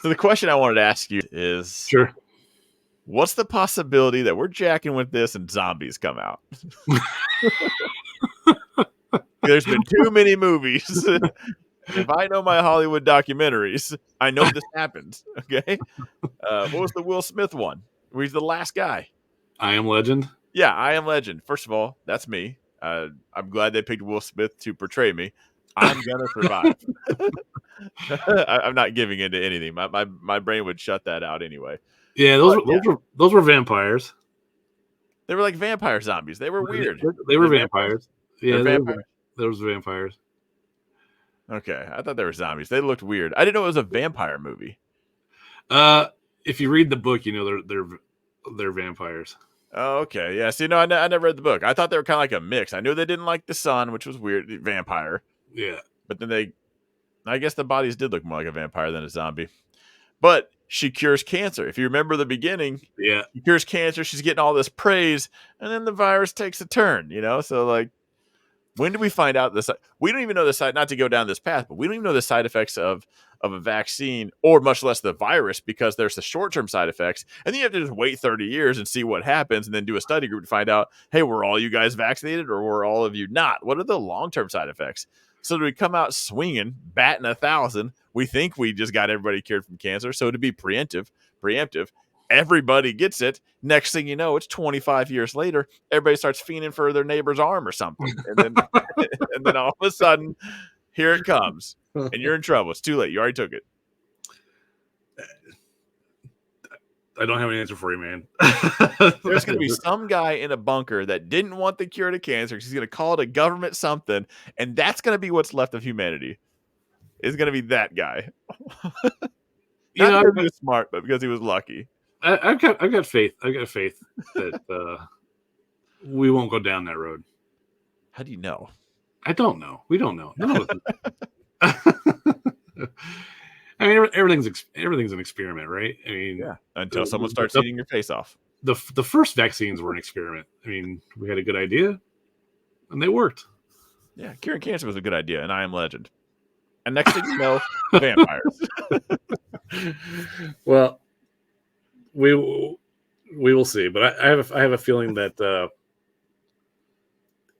So the question I wanted to ask you is, Sure. what's the possibility that we're jacking with this and zombies come out? There's been too many movies. If I know my Hollywood documentaries, I know this happens. Okay. What was the Will Smith one? Where he's the last guy. I Am Legend. Yeah, I Am Legend. First of all, that's me. I'm glad they picked Will Smith to portray me. I'm gonna survive. I'm not giving into anything. My brain would shut that out anyway. Yeah, those were vampires. They were like vampire zombies. They were weird. They were vampires. Yeah, They're vampires. Those were vampires. Okay, I thought they were zombies. They looked weird. I didn't know it was a vampire movie. If you read the book, you know they're vampires. Oh, okay. Yeah. See, no, I never read the book. I thought they were kind of like a mix. I knew they didn't like the sun, which was weird. Vampire. Yeah. But then I guess the bodies did look more like a vampire than a zombie. But she cures cancer. If you remember the beginning, Yeah. she cures cancer. She's getting all this praise, and then the virus takes a turn. So like, when do we find out this? We don't even know the side. Not to go down this path, but we don't even know the side effects of a vaccine, or much less the virus, because there's the short-term side effects, and then you have to just wait 30 years and see what happens, and then do a study group to find out, hey, were all you guys vaccinated, or were all of you not? What are the long-term side effects? So do we come out swinging, batting 1,000? We think we just got everybody cured from cancer. So to be preemptive, everybody gets it. Next thing you know, it's 25 years later. Everybody starts fiending for their neighbor's arm or something, and then and then all of a sudden, here it comes, and you're in trouble. It's too late. You already took it. I don't have an answer for you, man. There's going to be some guy in a bunker that didn't want the cure to cancer. He's going to call it a government something, and that's going to be what's left of humanity. Is going to be that guy. Not because he was smart, but because he was lucky. I've got faith. I've got faith that we won't go down that road. How do you know? I don't know. We don't know. I mean, everything's an experiment, right? I mean, yeah. Until someone starts eating your face off. The first vaccines were an experiment. I mean, we had a good idea, and they worked. Yeah, curing cancer was a good idea, and I Am Legend. And next thing you know, vampires. Well, we will see, but I have a feeling that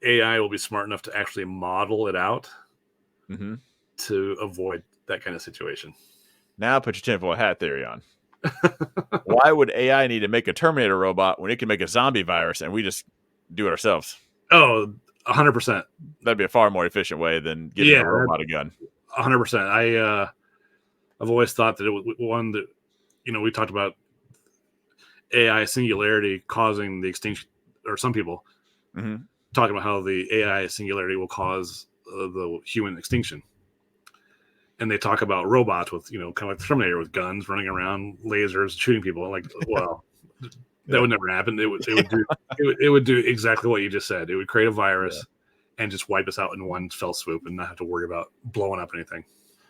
AI will be smart enough to actually model it out to avoid that kind of situation. Now put your tinfoil hat theory on. Why would AI need to make a Terminator robot when it can make a zombie virus and we just do it ourselves? Oh, 100%. That'd be a far more efficient way than giving a robot a gun. 100%. I've always thought that it was one that, we talked about AI singularity causing the extinction, or some people talking about how the AI singularity will cause the human extinction. And they talk about robots with, kind of like the Terminator with guns running around, lasers, shooting people. Like, well, that would never happen. It would do exactly what you just said. It would create a virus and just wipe us out in one fell swoop and not have to worry about blowing up anything.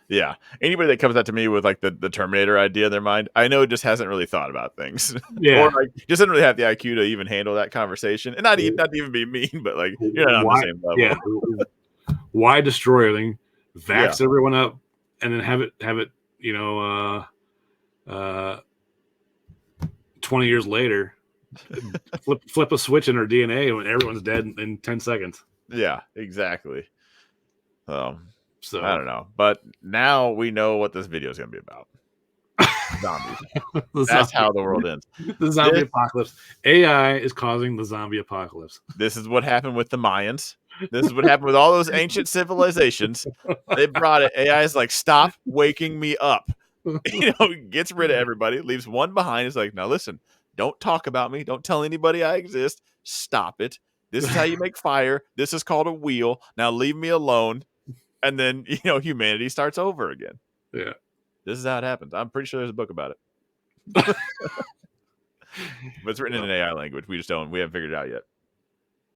Yeah. Anybody that comes out to me with like the Terminator idea in their mind, I know just hasn't really thought about things. Yeah. Or like just doesn't really have the IQ to even handle that conversation. And not to even be mean, but like you're not on the same level. Yeah. Why destroy everything? Vax everyone up and then have it, 20 years later, flip a switch in our DNA when everyone's dead in 10 seconds. Yeah, exactly. So I don't know, but now we know what this video is going to be about. Zombies. That's how the world ends. The zombie apocalypse. AI is causing the zombie apocalypse. This is what happened with the Mayans. This is what happened with all those ancient civilizations. They brought it. AI is like, stop waking me up. Gets rid of everybody, leaves one behind. It's like, now listen, don't talk about me. Don't tell anybody I exist. Stop it. This is how you make fire. This is called a wheel. Now leave me alone. And then, humanity starts over again. Yeah. This is how it happens. I'm pretty sure there's a book about it. But it's written in an AI language. We haven't figured it out yet.